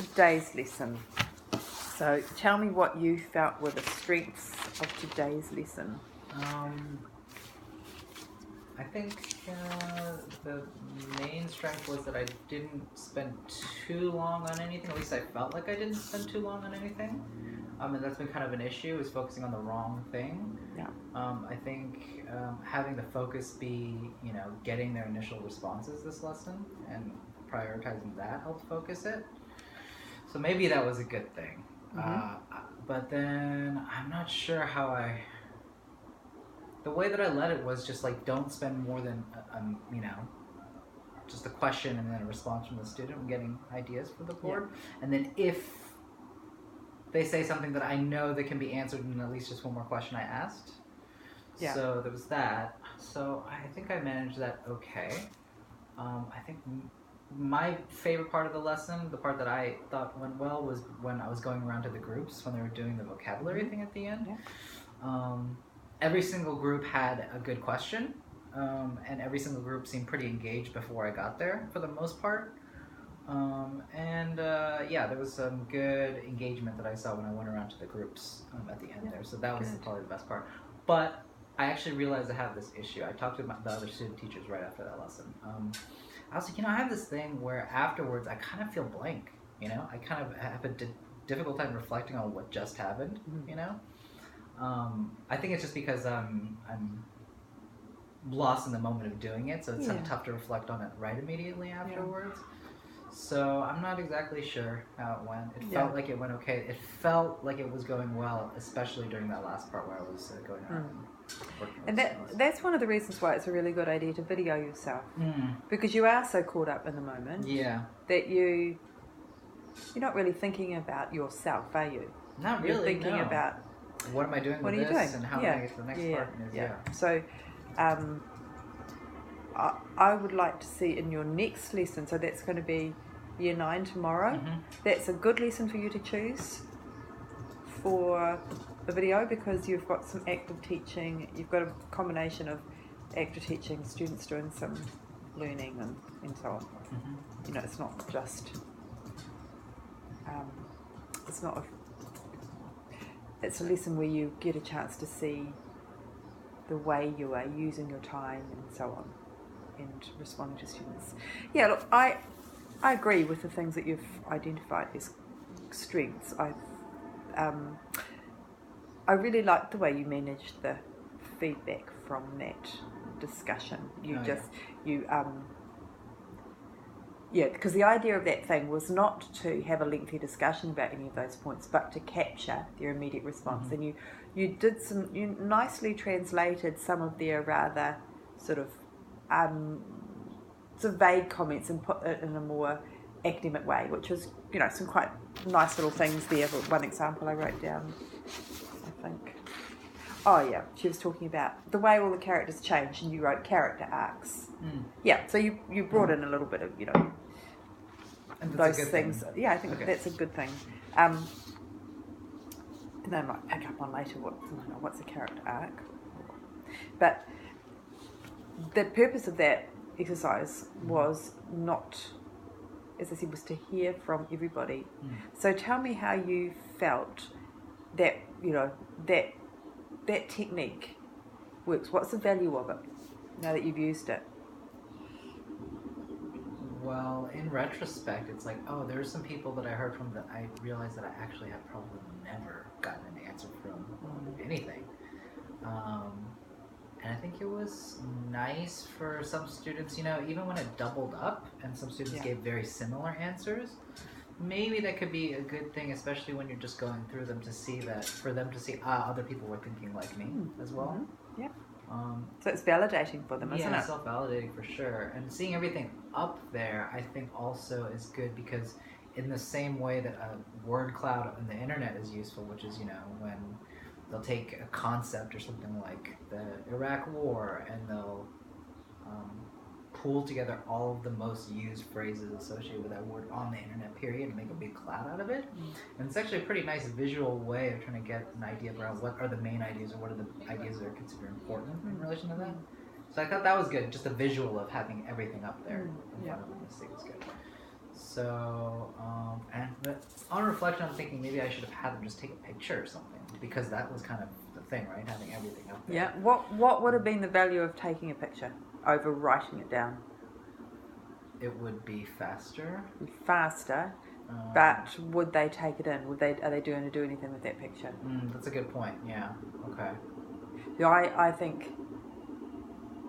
today's lesson. So tell me what you felt were the strengths of today's lesson. I think the main strength was that I didn't spend too long on anything. At least I felt like I didn't spend too long on anything. And that's been kind of an issue, is focusing on the wrong thing. Yeah. I think having the focus be, getting their initial responses this lesson and prioritizing that helped focus it. So maybe that was a good thing. But then I'm not sure how the way that I led it was just like, don't spend more than, just a question and then a response from the student. I'm getting ideas for the board. Yeah. And then if they say something that I know that can be answered in at least just one more question I asked. Yeah. So there was that. So I think I managed that okay. I think my favorite part of the lesson, the part that I thought went well, was when I was going around to the groups when they were doing the vocabulary thing at the end. Yeah. Every single group had a good question, and every single group seemed pretty engaged before I got there for the most part. There was some good engagement that I saw when I went around to the groups at the end there. So that was probably the best part. But I actually realized I have this issue. I talked to the other student teachers right after that lesson. I was like, I have this thing where afterwards I kind of feel blank. I kind of have a difficult time reflecting on what just happened. I think it's just because I'm lost in the moment of doing it, so it's kind of tough to reflect on it right immediately afterwards. Yeah. So I'm not exactly sure how it went. It felt like it went okay. It felt like it was going well, especially during that last part where I was going around. And that's one of the reasons why it's a really good idea to video yourself. Because you are so caught up in the moment that you're not really thinking about yourself, are you? Not really, You're thinking about what am I doing with this and how am I going to get to the next part. So I would like to see in your next lesson, so that's going to be Year 9 tomorrow, that's a good lesson for you to choose for the video, because you've got some active teaching, you've got a combination of active teaching, students doing some learning and so on. It's not just, it's a lesson where you get a chance to see the way you are using your time and so on, and responding to students. Yeah, look, I agree with the things that you've identified as strengths. I really liked the way you managed the feedback from that discussion. Because the idea of that thing was not to have a lengthy discussion about any of those points, but to capture their immediate response. And you nicely translated some of their rather sort of vague comments and put it in a more academic way, which was, some quite nice little things there. One example I wrote down, I think. Oh yeah, she was talking about the way all the characters change, and you wrote character arcs. Yeah, so you brought in a little bit of, and those things. Yeah, I think that's a good thing. Then I might pick up on later what's a character arc. But the purpose of that exercise was not, as I said, was to hear from everybody. So tell me how you felt that, that technique works. What's the value of it now that you've used it? Well, in retrospect, it's like, there are some people that I heard from that I realized that I actually have probably never gotten an answer from anything. And I think it was nice for some students, even when it doubled up and some students gave very similar answers, maybe that could be a good thing, especially when you're just going through them, to see that, for them to see, other people were thinking like me as well. Yeah. So it's validating for them, isn't it? Yeah, self-validating for sure. And seeing everything up there, I think also is good, because in the same way that a word cloud on the internet is useful, which is, when they'll take a concept or something like the Iraq War and they'll pull together all of the most used phrases associated with that word on the internet, period, and make a big cloud out of it. And it's actually a pretty nice visual way of trying to get an idea around what are the main ideas or what are the ideas that are considered important in relation to that. So I thought that was good, just a visual of having everything up there in front of them to see was good. So, but on reflection, I'm thinking maybe I should have had them just take a picture or something, because that was kind of the thing, right? Having everything up there. Yeah. What would have been the value of taking a picture over writing it down? It would be faster. Faster, but would they take it in? Are they going to do anything with that picture? That's a good point. Yeah. Okay. Yeah, I think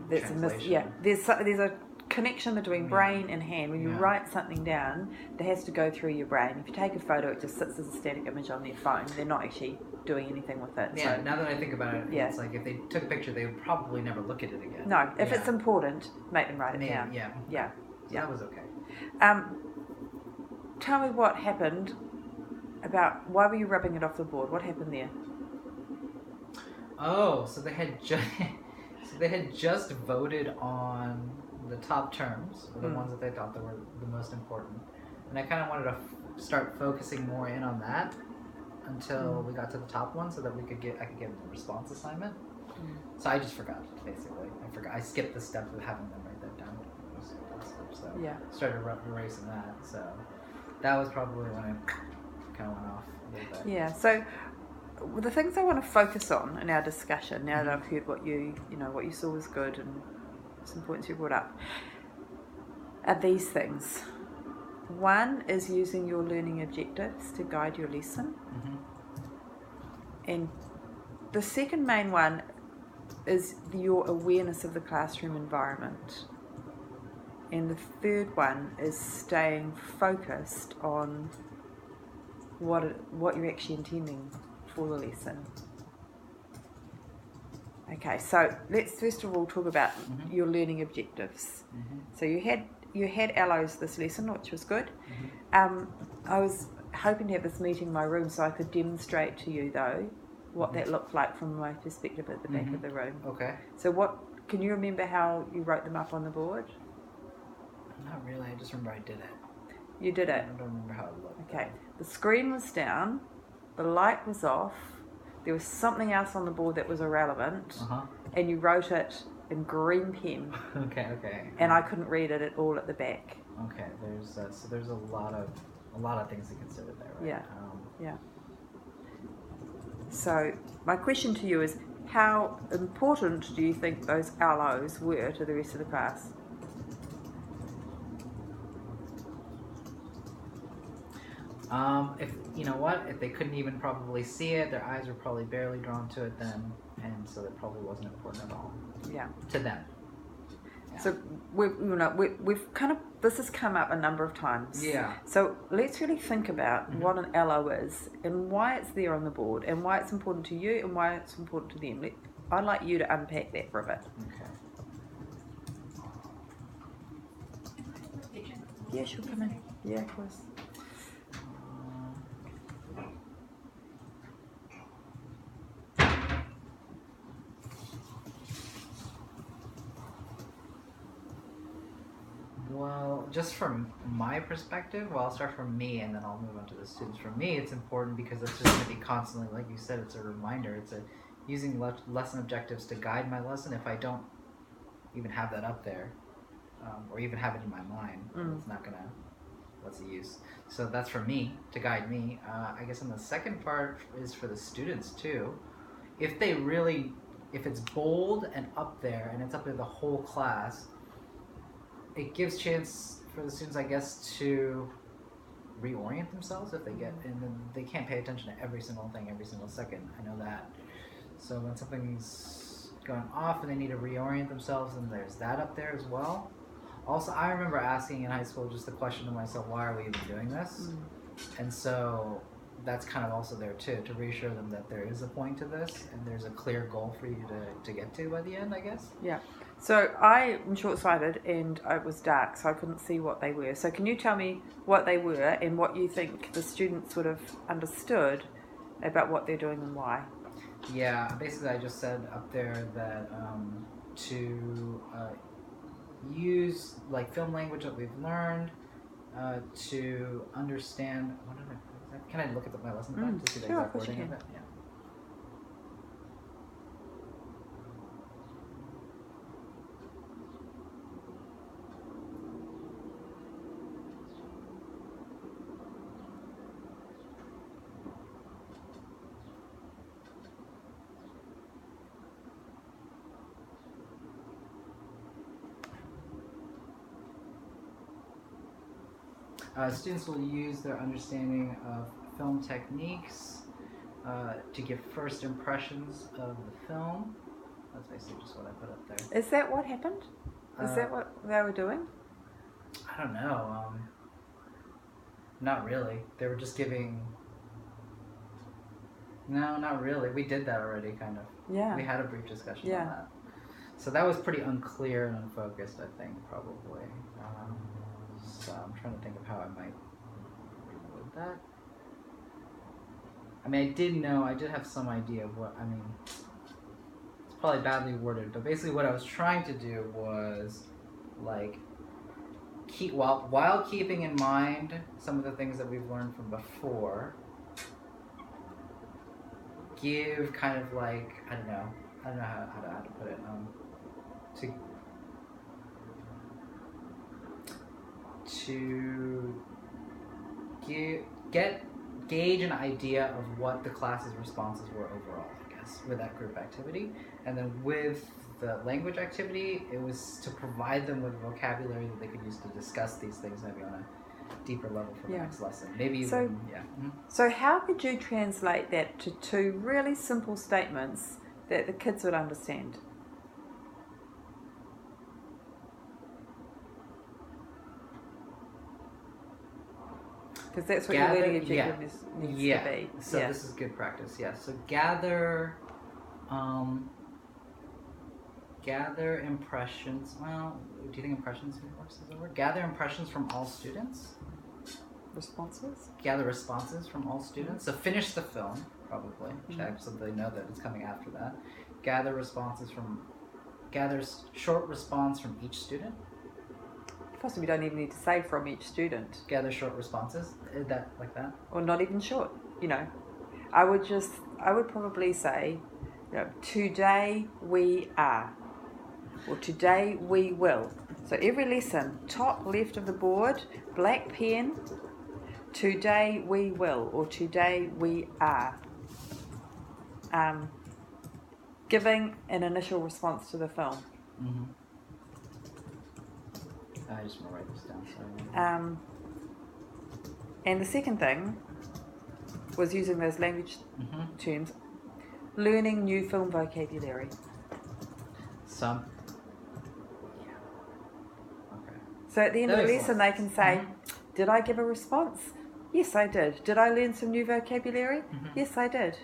there's Translation. there's a connection between brain and hand. When you write something down, that has to go through your brain. If you take a photo, it just sits as a static image on their phone. They're not actually doing anything with it. Yeah, so, now that I think about it, it's like if they took a picture, they would probably never look at it again. No, if it's important, make them write it down. Yeah. Yeah. So that was okay. Tell me what happened about why were you rubbing it off the board? What happened there? Oh, so they had just voted on the top terms, or the ones that they thought that were the most important, and I kind of wanted to start focusing more in on that until we got to the top one, so that I could give them the response assignment. So I just forgot, basically. I skipped the step of having them write that down. So started erasing that. So that was probably when it kind of went off a little bit. Yeah. So the things I want to focus on in our discussion, now that I've heard what you saw was good and some points you brought up, are these things. One is using your learning objectives to guide your lesson. And the second main one is your awareness of the classroom environment. And the third one is staying focused on what you're actually intending for the lesson. Okay, so let's first of all talk about your learning objectives. So you had allos this lesson, which was good. I was hoping to have this meeting in my room so I could demonstrate to you though what that looked like from my perspective at the back of the room. Okay. So can you remember how you wrote them up on the board? Not really, I just remember I did it. You did it? I don't remember how it looked. Okay, the screen was down, the light was off, there was something else on the board that was irrelevant, and you wrote it in green pen. Okay. And I couldn't read it at all at the back. Okay, there's a lot of things to consider there, right? Yeah. So my question to you is, how important do you think those allos were to the rest of the class? If they couldn't even probably see it, their eyes were probably barely drawn to it then, and so it probably wasn't important at all. Yeah. To them. Yeah. So we've kind of, this has come up a number of times. Yeah. So let's really think about what an allo is and why it's there on the board and why it's important to you and why it's important to them. I'd like you to unpack that for a bit. Okay. Yeah, she'll come in. Yeah, of course. Well, just from my perspective, I'll start from me and then I'll move on to the students. For me, it's important because it's just going to be constantly, like you said, it's a reminder. It's using lesson objectives to guide my lesson. If I don't even have that up there, or even have it in my mind, it's not going to, what's the use? So that's for me, to guide me. I guess in the second part is for the students too. If it's bold and up there, and it's up there the whole class, it gives chance for the students, I guess, to reorient themselves if they get, and then they can't pay attention to every single thing every single second. I know that. So when something's going off and they need to reorient themselves, and there's that up there as well. Also, I remember asking in high school just the question to myself, why are we even doing this? And so that's kind of also there too, to reassure them that there is a point to this and there's a clear goal for you to get to by the end, I guess. Yeah. So I am short-sighted and it was dark, so I couldn't see what they were. So can you tell me what they were and what you think the students would have understood about what they're doing and why? Yeah, basically I just said up there that to use like film language that we've learned, to understand, what did I put? Can I look at my lesson plan to see the exact wording of it? Yeah. Students will use their understanding of film techniques to give first impressions of the film. That's basically just what I put up there. Is that what happened? Is that what they were doing? I don't know. Not really. They were just giving... No, not really. We did that already, kind of. Yeah. We had a brief discussion on that. So that was pretty unclear and unfocused, I think, probably. So I'm trying to think of how I might reword that. I mean, I did have some idea of what, I mean, it's probably badly worded, but basically what I was trying to do was, like, while keeping in mind some of the things that we've learned from before, give kind of like, I don't know how to put it, to gauge an idea of what the class's responses were overall, I guess, with that group activity. And then with the language activity, it was to provide them with vocabulary that they could use to discuss these things maybe on a deeper level for the next lesson. Maybe even, So how could you translate that to two really simple statements that the kids would understand? Because that's what your learning objective needs to be. So this is good practice. Yeah. So gather impressions. Well, do you think impressions works as a word? Gather impressions from all students. Responses? Gather responses from all students. So finish the film, probably. Check so they know that it's coming after that. Gather short response from each student. Possibly don't even need to say from each student. Gather short responses, that like that? Or not even short, I would probably say, today we are, or today we will. So every lesson, top left of the board, black pen, today we will, or today we are. Giving an initial response to the film. Mm-hmm. I just want to write this down. Sorry. And the second thing was using those language terms, learning new film vocabulary. Okay. So at the end of the lesson, they can say, did I give a response? Yes, I did. Did I learn some new vocabulary? Yes, I did.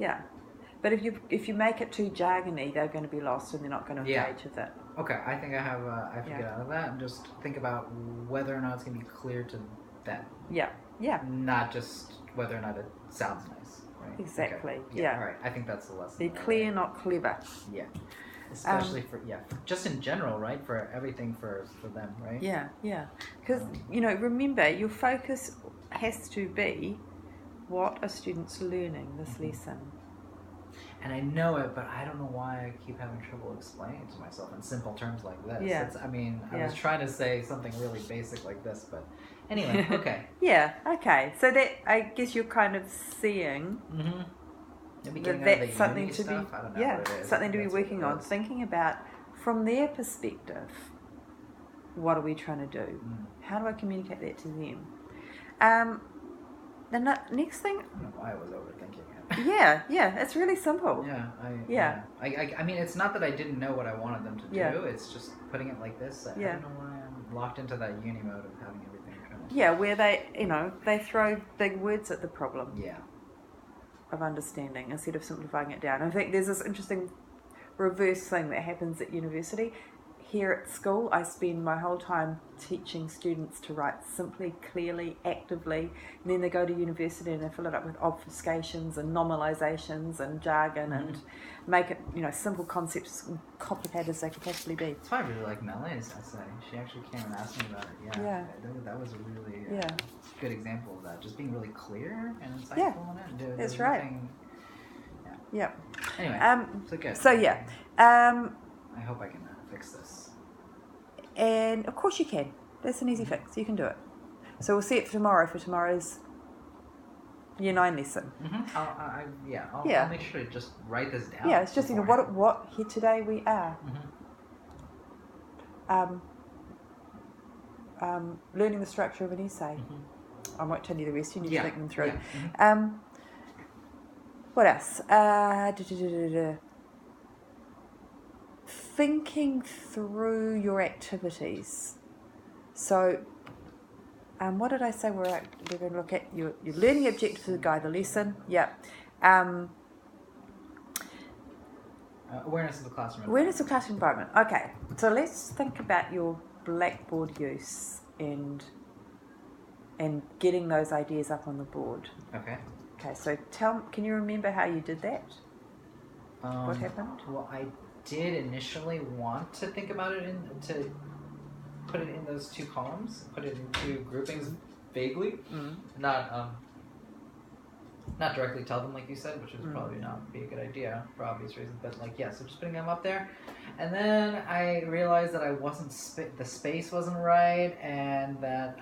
Yeah. But if you make it too jargony, they're going to be lost and they're not going to engage with it. Okay, I think I have to get out of that and just think about whether or not it's going to be clear to them. Yeah, yeah. Not just whether or not it sounds nice, right? Exactly, okay. All right, I think that's the lesson. Be clear, not clever. Yeah. Especially just in general, right? For everything for them, right? Yeah, yeah. Because, remember, your focus has to be what are students learning this lesson. And I know it, but I don't know why I keep having trouble explaining it to myself in simple terms like this. Yeah. I was trying to say something really basic like this, but anyway, okay. Yeah, okay. So that, I guess you're kind of seeing that that's something to stuff. I don't know what it is. something to be working on. Thinking about, from their perspective, what are we trying to do? How do I communicate that to them? The next thing... I don't know why I was overthinking it. Yeah, it's really simple. I mean, it's not that I didn't know what I wanted them to do. It's just putting it like this. I don't know why I'm locked into that uni mode of having everything kind of... Yeah, where they throw big words at the problem. Yeah. Of understanding instead of simplifying it down. I think there's this interesting reverse thing that happens at university. Here at school, I spend my whole time teaching students to write simply, clearly, actively, and then they go to university and they fill it up with obfuscations and normalizations and jargon and make it, simple concepts complicated as they could possibly be. That's why I really like Melanie's essay. She actually came and asked me about it. Yeah. That was a really good example of that. Just being really clear and insightful in it. That's right. Yeah. Anyway, so good. So yeah. I hope I can fix this. And of course you can. That's an easy fix. You can do it. So we'll see it for tomorrow's Year 9 lesson. I'll make sure to just write this down. Yeah, it's just what here today we are. learning the structure of an essay. I won't tell you the rest. You need to think them through. Yeah. What else? Thinking through your activities. So, what did I say we're going to look at? Your learning objectives to guide the lesson. Yeah. Awareness of the classroom. Awareness of classroom environment. Okay. So let's think about your Blackboard use and getting those ideas up on the board. Okay. Okay. So can you remember how you did that? What happened? Well, I did initially want to think about it to put it in those two columns, put it in two groupings vaguely, not directly tell them like you said, which would probably not be a good idea for obvious reasons. But so just putting them up there, and then I realized that I wasn't the space wasn't right, and that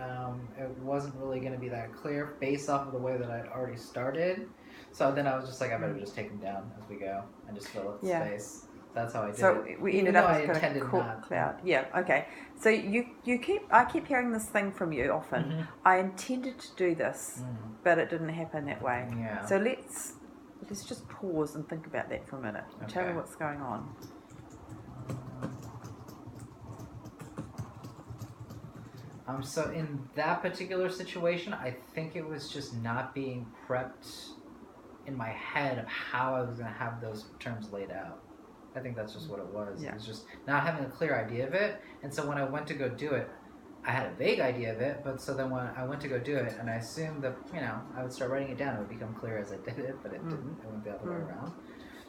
it wasn't really going to be that clear based off of the way that I'd already started. So then I was just like, I better just take them down as we go and just fill up the space. That's how I did it. So we ended up with kind of cloud. Yeah. Okay. So I keep hearing this thing from you often. I intended to do this, but it didn't happen that way. Yeah. So let's just pause and think about that for a minute. Okay. Tell me what's going on. So in that particular situation, I think it was just not being prepped in my head of how I was going to have those terms laid out. I think that's just what it was. Yeah. It was just not having a clear idea of it. And so when I went to go do it, I had a vague idea of it, but so then when I went to go do it, and I assumed that, I would start writing it down, it would become clear as I did it, but it didn't. It went the other way around.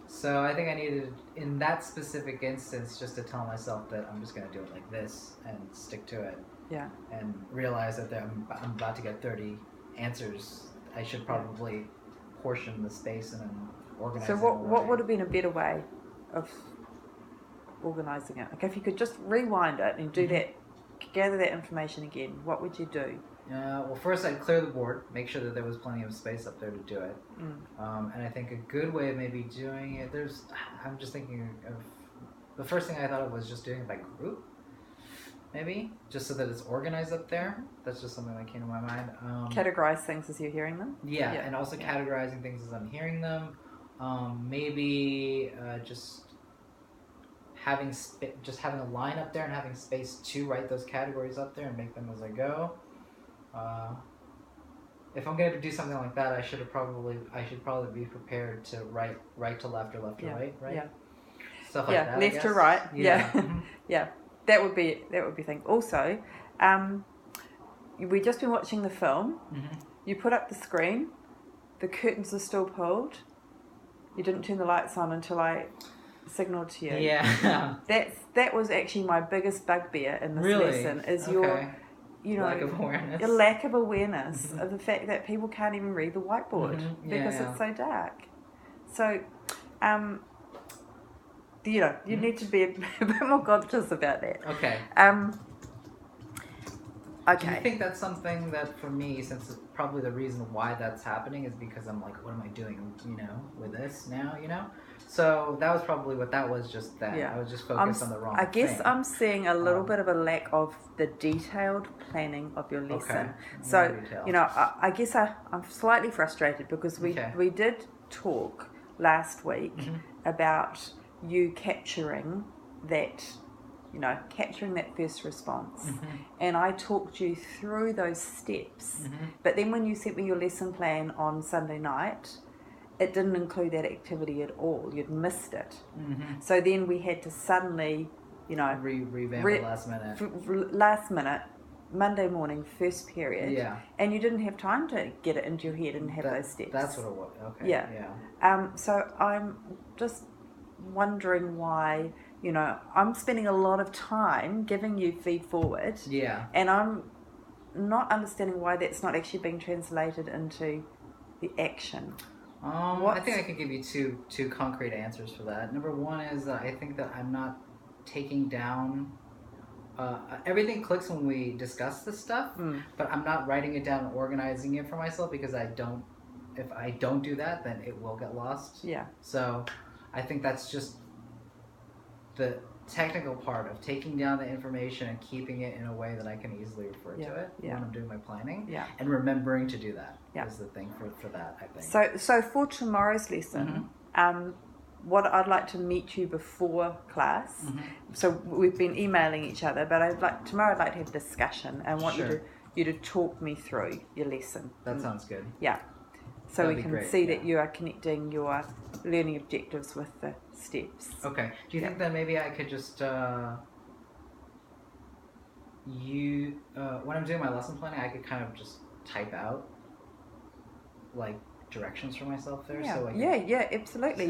So I think I needed, in that specific instance, just to tell myself that I'm just going to do it like this and stick to it. Yeah. And realize that I'm about to get 30 answers. I should probably portion the space and then organize it. So what would have been a better way of organising it? Okay, if you could just rewind it and do that, gather that information again, what would you do? Well, first I'd clear the board, make sure that there was plenty of space up there to do it. And I think a good way of maybe doing it, I'm just thinking of, the first thing I thought of was just doing it by group, maybe, just so that it's organized up there. That's just something that came to my mind. Categorize things as you're hearing them? Yeah. And also categorizing things as I'm hearing them. Maybe just having a line up there and having space to write those categories up there and make them as I go. If I'm going to do something like that, I should probably be prepared to write right to left or left to right, right? Yeah. Stuff like that. Left to right. Yeah. Yeah. That would be thing. Also, we've just been watching the film. You put up the screen. The curtains are still pulled. You didn't turn the lights on until I signaled to you. Yeah. That was actually my biggest bugbear in this lesson is your lack of awareness. Your lack of awareness of the fact that people can't even read the whiteboard because it's so dark. So, you need to be a bit more conscious about that. Okay. Okay. Do you think that's something that for me, since it's probably the reason why that's happening is because I'm like, what am I doing, with this now, So that was probably what that was, just that. Yeah. I was just focused on the wrong thing. I guess I'm seeing a little bit of a lack of the detailed planning of your lesson. Okay. So, I guess I'm slightly frustrated because we did talk last week about you capturing that first response. And I talked you through those steps. But then when you sent me your lesson plan on Sunday night, it didn't include that activity at all. You'd missed it. So then we had to suddenly, revamp it last minute. Last minute, Monday morning, first period. Yeah. And you didn't have time to get it into your head and have those steps. That's what it was. Okay. Yeah. So I'm just wondering why, I'm spending a lot of time giving you feed forward. Yeah. And I'm not understanding why that's not actually being translated into the action. I think I could give you two concrete answers for that. Number one is that I think that I'm not taking down everything clicks when we discuss this stuff, but I'm not writing it down and organizing it for myself because if I don't do that, then it will get lost. Yeah. So I think that's just technical part of taking down the information and keeping it in a way that I can easily refer to it when I'm doing my planning. Yeah. And remembering to do that is the thing for that, I think. So for tomorrow's lesson, what I'd like to meet you before class. So we've been emailing each other, but tomorrow I'd like to have a discussion and want you to talk me through your lesson. That sounds good. Yeah. So That'd we can great, see that you are connecting your learning objectives with the steps. Okay. Do you think that maybe I could just when I'm doing my lesson planning, I could kind of just type out like directions for myself there? Yeah, so absolutely.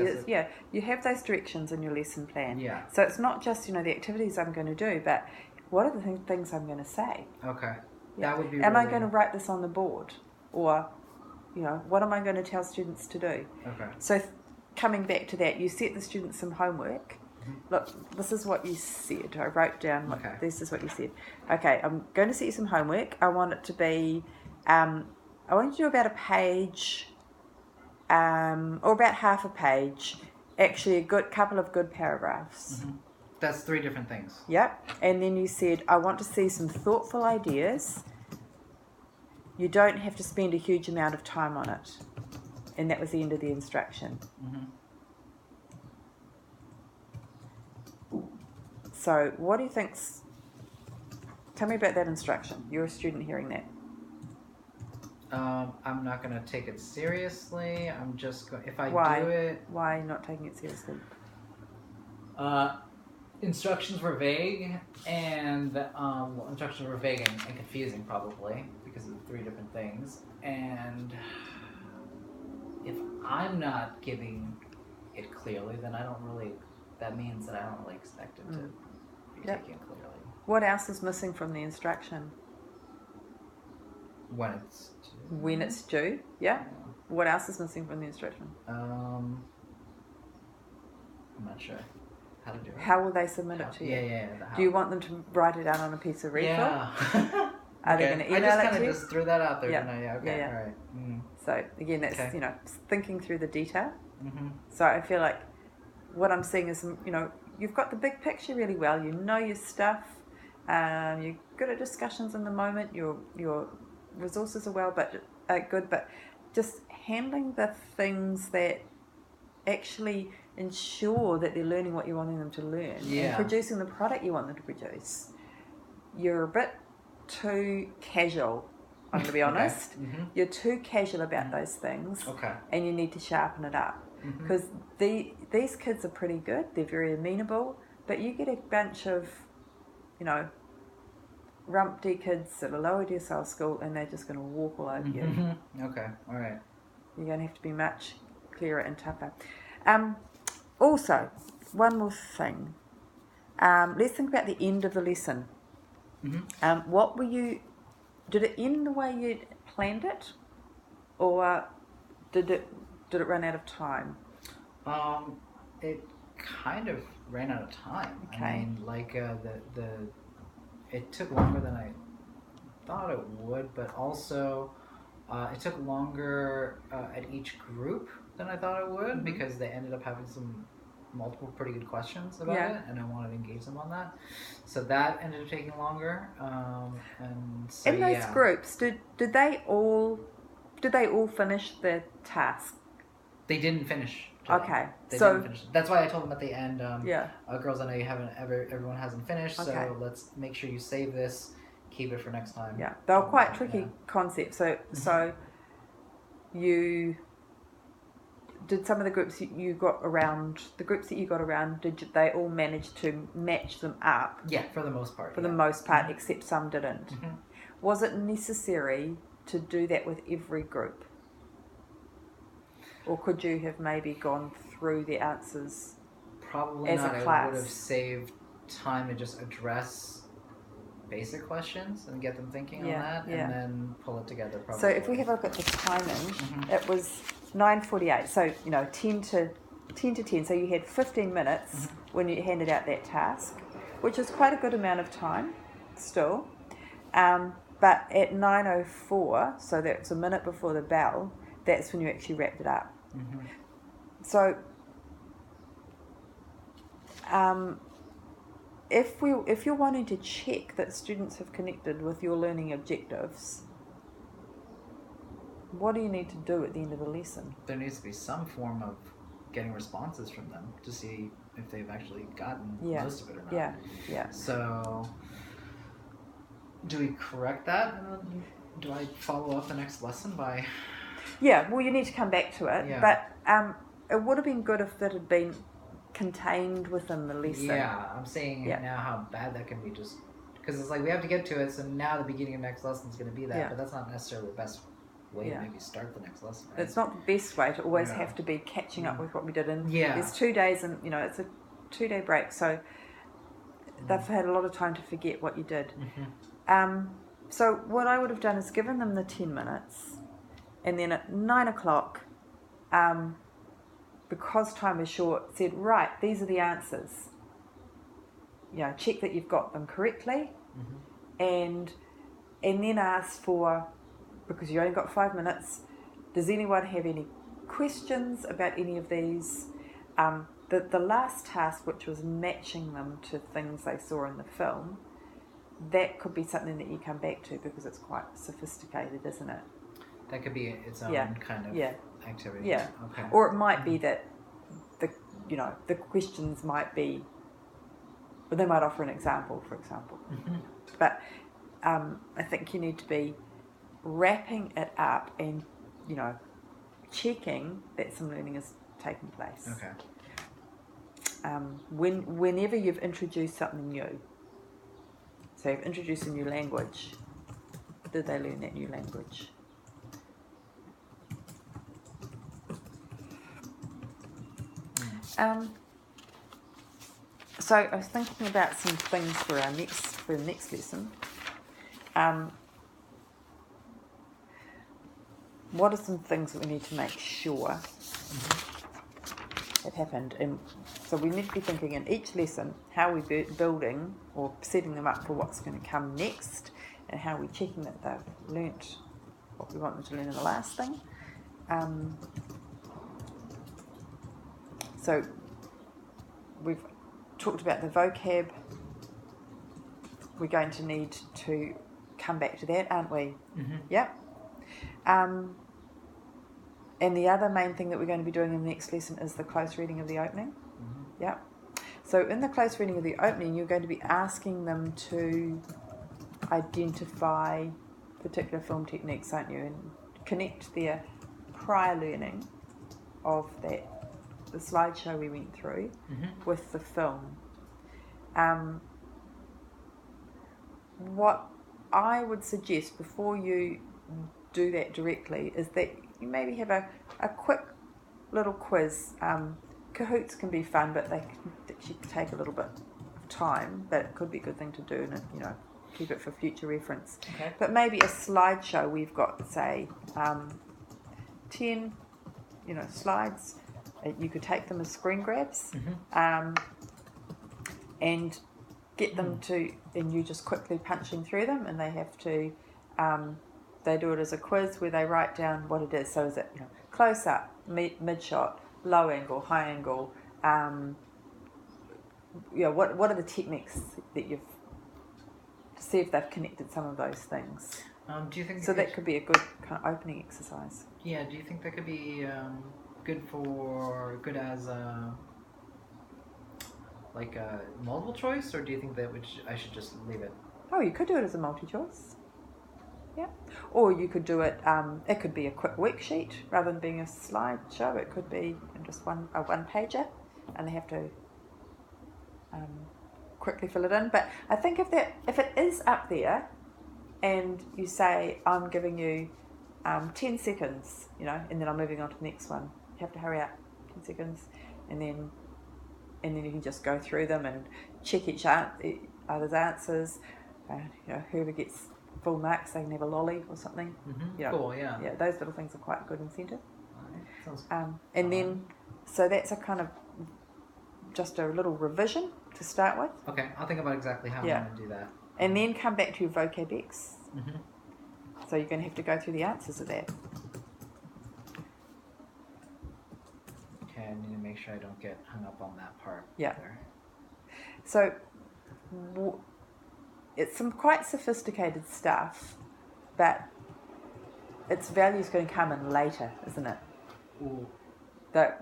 You have those directions in your lesson plan. Yeah. So it's not just, the activities I'm going to do, but what are the things I'm going to say? Okay. Yeah. That would be Am I going to write this on the board? Or, what am I going to tell students to do? Okay. So coming back to that, you set the students some homework. Look, this is what you said. I wrote down, this is what you said. Okay, I'm going to set you some homework. I want it to be, I want you to do about a page, or about half a page, actually a couple of good paragraphs. That's 3 different things. Yep. And then you said, I want to see some thoughtful ideas. You don't have to spend a huge amount of time on it. And that was the end of the instruction. So what do you think's... Tell me about that instruction. You're a student hearing that. I'm not going to take it seriously. I'm just going... If I do it... Why not taking it seriously? Instructions were vague, and instructions were vague and confusing probably because of the 3 different things. And if I'm not giving it clearly, then I don't really. That means that I don't really expect it to be taken clearly. What else is missing from the instruction? When it's due. When it's due, yeah. What else is missing from the instruction? I'm not sure. How to do it. How will they submit it to you? Yeah. Do you want them to write it down on a piece of refill? Yeah. Are they going to email it to you? I just kind of just threw that out there, didn't I? Yeah, okay, all right. So, again, that's, thinking through the detail. Mm-hmm. So I feel like what I'm seeing is, you've got the big picture really well. You know your stuff. You're good at discussions in the moment. Your resources are good, but just handling the things that actually ensure that they're learning what you're wanting them to learn and producing the product you want them to produce. You're a bit too casual, I'm going to be honest. You're too casual about those things, and you need to sharpen it up, because these kids are pretty good. They're very amenable, but you get a bunch of rumpty kids at a lower decile school, and they're just going to walk all over you. Okay, all right. You're going to have to be much clearer and tougher. Also, one more thing. Let's think about the end of the lesson. What were you... Did it end the way you planned it? Or did it run out of time? It kind of ran out of time. Okay. I mean, it took longer than I thought it would, but also it took longer at each group than I thought it would, because they ended up having multiple pretty good questions about it, and I wanted to engage them on that. So that ended up taking longer. And so, in those groups, did they all finish the task? They didn't finish. Okay, they didn't finish. That's why I told them at the end. Girls, I know everyone hasn't finished, so let's make sure you save this, keep it for next time. Yeah, they were quite tricky concepts. So you. Did some of the groups that you got around, did they all manage to match them up? Yeah, for the most part. For the most part, except some didn't. Was it necessary to do that with every group? Or could you have maybe gone through the answers Probably as not. a class? I would have saved time to just address basic questions and get them thinking on that, and then pull it together. Probably. So if we have a look at the timing, it was 9:48. So 10 to 10. So you had 15 minutes when you handed out that task, which is quite a good amount of time, still. But at 9:04, so that's a minute before the bell, that's when you actually wrapped it up. So if you're wanting to check that students have connected with your learning objectives, what do you need to do at the end of the lesson? There needs to be some form of getting responses from them to see if they've actually gotten most of it or not. Yeah. So, do we correct that? Do I follow up the next lesson by... Yeah, well, you need to come back to it. Yeah. But it would have been good if that had been contained within the lesson. Yeah, I'm saying now how bad that can be, just because it's like we have to get to it, so now the beginning of next lesson is going to be that, but that's not necessarily the best way to maybe start the next lesson, right? It's not the best way to always have to be catching up with what we did. And there's 2 days, and it's a 2-day break, so they've had a lot of time to forget what you did. So what I would have done is given them the 10 minutes, and then at 9 o'clock, because time is short, said, right, these are the answers. Check that you've got them correctly, and then ask for, because you only got 5 minutes, does anyone have any questions about any of these? The last task, which was matching them to things they saw in the film, that could be something that you come back to because it's quite sophisticated, isn't it? That could be its own kind of activity. Yeah. Okay. Or it might be that the questions might be, well, they might offer an example, for example. But I think you need to be wrapping it up and checking that some learning is taking place. Okay. Whenever you've introduced something new, so you've introduced a new language, did they learn that new language? So I was thinking about some things for the next lesson. What are some things that we need to make sure have happened? And so we need to be thinking in each lesson how we're building or setting them up for what's going to come next, and how we're checking that they've learnt what we want them to learn in the last thing. So we've talked about the vocab. We're going to need to come back to that, aren't we? Yep. And the other main thing that we're going to be doing in the next lesson is the close reading of the opening. Yep. So in the close reading of the opening, you're going to be asking them to identify particular film techniques, aren't you? And connect their prior learning of the slideshow we went through with the film. What I would suggest before you do that directly is that you maybe have a quick little quiz. Kahoots can be fun, but they can actually take a little bit of time, but it could be a good thing to do, and keep it for future reference. Okay. But maybe a slideshow, we've got, say, 10 slides. You could take them as screen grabs, and get them to, and you just quickly punching through them, and they have to, they do it as a quiz where they write down what it is. So is it close up, mid shot, low angle, high angle? What are the techniques that you've, to see if they've connected some of those things? Do you think so? That could be a good kind of opening exercise. Yeah. Do you think that could be good as like a multiple choice, or do you think that I should just leave it? Oh, you could do it as a multi-choice. Yeah. Or you could do it, it could be a quick worksheet rather than being a slideshow. It could be just a one-pager, and they have to quickly fill it in. But I think if it is up there and you say, I'm giving you 10 seconds, and then I'm moving on to the next one, you have to hurry up 10 seconds, and then you can just go through them and check each other's answers. Whoever gets full marks, they can have a lolly or something. Cool, yeah. Yeah, those little things are quite a good incentive. Sounds and then, so that's a kind of just a little revision to start with. Okay, I'll think about exactly how I'm going to do that. And then come back to your vocab X. So you're going to have to go through the answers of that. Okay, I need to make sure I don't get hung up on that part. Yeah. There. So it's some quite sophisticated stuff, but its value is going to come in later, isn't it? Ooh. The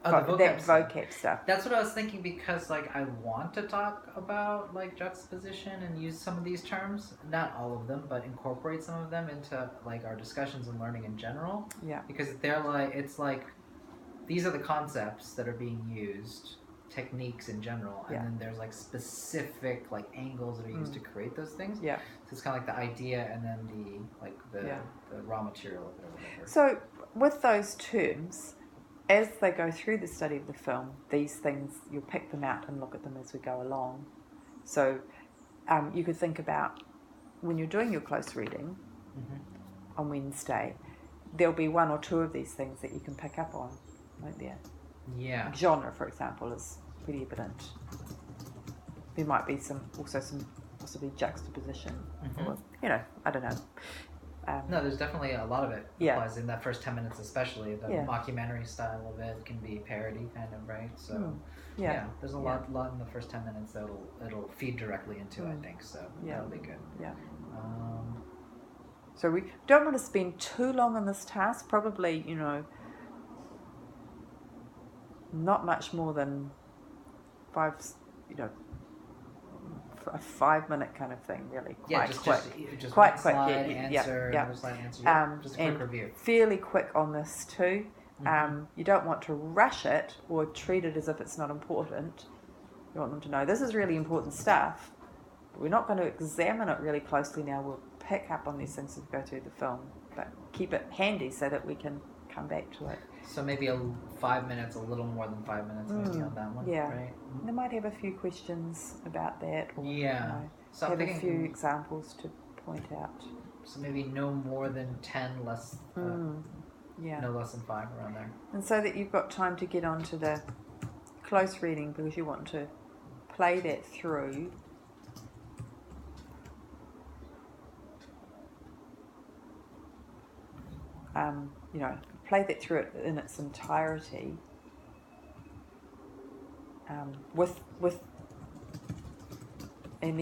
vocab that stuff. vocab stuff. That's what I was thinking, because like I want to talk about like juxtaposition and use some of these terms, not all of them, but incorporate some of them into like our discussions and learning in general. Yeah. Because they're like, it's like these are the concepts that are being used, techniques in general, and then there's like specific like angles that are used to create those things. Yeah. So it's kind of like the idea and then the raw material of it or whatever. So with those terms, as they go through the study of the film, these things, you'll pick them out and look at them as we go along. So you could think about when you're doing your close reading on Wednesday, there'll be one or two of these things that you can pick up on, won't there? Yeah. Genre, for example, is pretty evident. There might be some possibly juxtaposition, or, I don't know. No, there's definitely a lot of it applies in that first 10 minutes, especially the mockumentary style of it can be parody kind of, right? So there's a lot in the first 10 minutes that it'll feed directly into, I think. So that'll be good. Yeah. So we don't want to spend too long on this task. Probably, not much more than a 5-minute kind of thing, really. Quite quick. Just quite one quick. slide answer, yeah. another slide answer. Just a quick review. Fairly quick on this too. You don't want to rush it or treat it as if it's not important. You want them to know this is really important stuff. But we're not going to examine it really closely now. We'll pick up on these things as we go through the film, but keep it handy so that we can come back to it. So maybe 5 minutes, a little more than 5 minutes maybe on that one, right? They might have a few questions about that, or so have a few examples to point out. So maybe no more than 10, less no less than 5, around there. And so that you've got time to get onto the close reading, because you want to play that through. Play that through it in its entirety, with and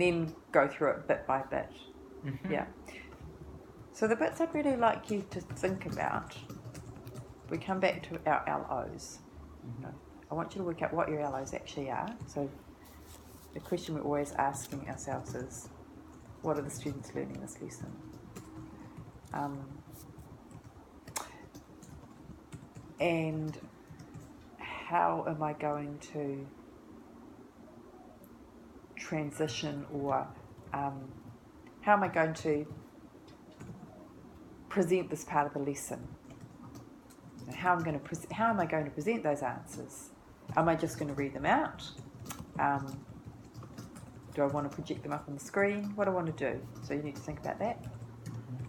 then go through it bit by bit. Yeah. So the bits I'd really like you to think about, we come back to our LOs. I want you to work out what your LOs actually are. So the question we're always asking ourselves is, what are the students learning this lesson? And how am I going to transition, or how am I going to present this part of the lesson? How am I going to present those answers? Am I just going to read them out? Do I want to project them up on the screen? What do I want to do? So you need to think about that.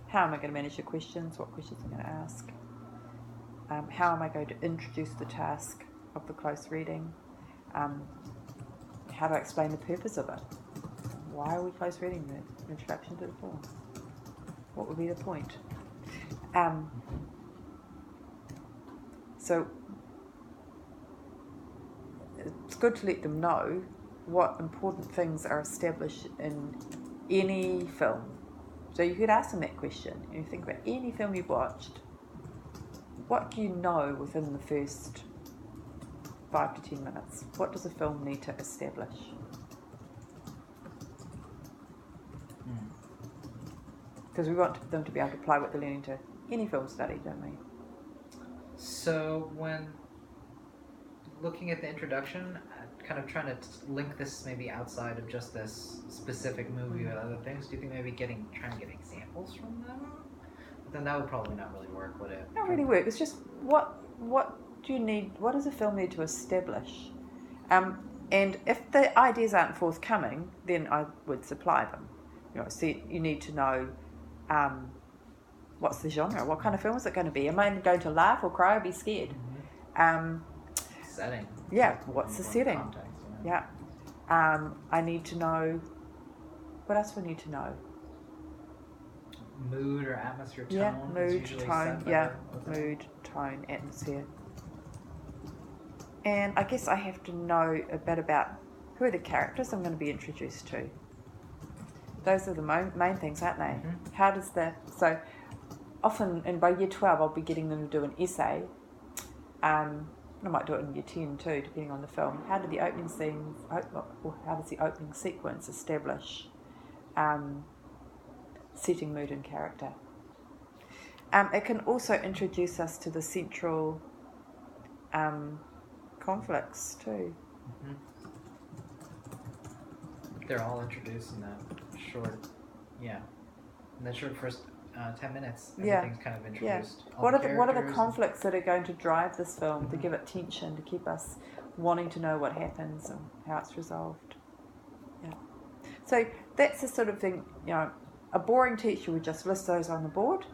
How am I going to manage your questions? What questions am I going to ask? How am I going to introduce the task of the close reading? How do I explain the purpose of it? Why are we close reading? The introduction to the form. What would be the point? So it's good to let them know what important things are established in any film. So you could ask them that question. You think about any film you've watched. What do you know within the first 5 to 10 minutes? What does a film need to establish? Because we want them to be able to apply what they're learning to any film study, don't we? So when looking at the introduction, kind of trying to link this maybe outside of just this specific movie or other things, do you think maybe trying to get examples from them? But then that would probably not really work, would it? Not really work. It's just what do you need? What does a film need to establish? And if the ideas aren't forthcoming, then I would supply them. So you need to know what's the genre. What kind of film is it going to be? Am I going to laugh or cry or be scared? Setting. Yeah. What's the setting? Context, yeah. I need to know. What else do I need to know? Mood or atmosphere, tone. Yeah, mood, tone. Yeah, mood, tone, atmosphere. And I guess I have to know a bit about Who are the characters I'm going to be introduced to? Those are the main things, aren't they? Mm-hmm. How does so often, and by year 12, I'll be getting them to do an essay. I might do it in year 10 too, depending on the film. How do the opening scenes, or how does the opening sequence establish setting, mood, and character? It can also introduce us to the central conflicts too. Mm-hmm. They're all introduced in that short, in that short first 10 minutes. Everything's kind of introduced. Yeah. What are the conflicts that are going to drive this film, to give it tension, to keep us wanting to know what happens and how it's resolved? Yeah. So that's the sort of thing, a boring teacher would just list those on the board,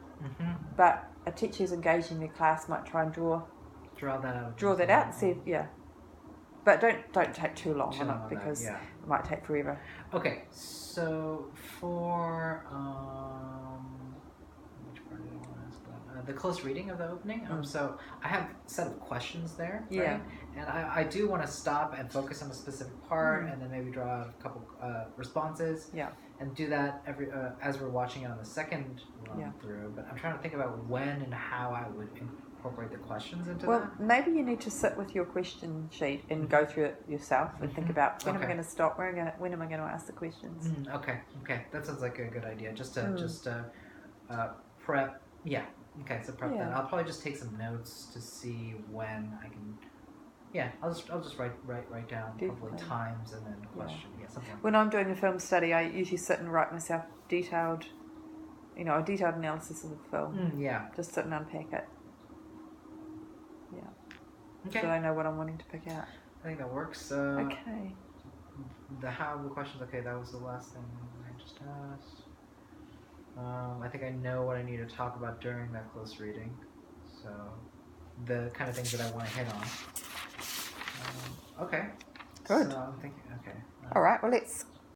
but a teacher who's engaging their class might try and draw that out and see, But don't take too long on it, because it might take forever. Okay, so for which part did I want to ask about? The close reading of the opening. So I have a set of questions there, right? And I do want to stop and focus on a specific part, and then maybe draw out a couple responses. Yeah. And do that as we're watching it on the second run through. But I'm trying to think about when and how I would incorporate the questions into that. Well, maybe you need to sit with your question sheet and go through it yourself and think about when am I going to stop, when am I going to ask the questions. Okay, that sounds like a good idea. Just to prep. Yeah. Okay, so prep that. I'll probably just take some notes to see when I can. Yeah, I'll just write down probably times and then question. Yeah, something. When I'm doing a film study, I usually sit and write myself a detailed analysis of the film. Just sit and unpack it. Yeah. Okay. So I know what I'm wanting to pick out. I think that works. Okay. The how the questions. Okay, that was the last thing I just asked. I think I know what I need to talk about during that close reading. So the kind of things that I want to hit on. Okay. Good. So I'm thinking. Okay. All right. Well, let's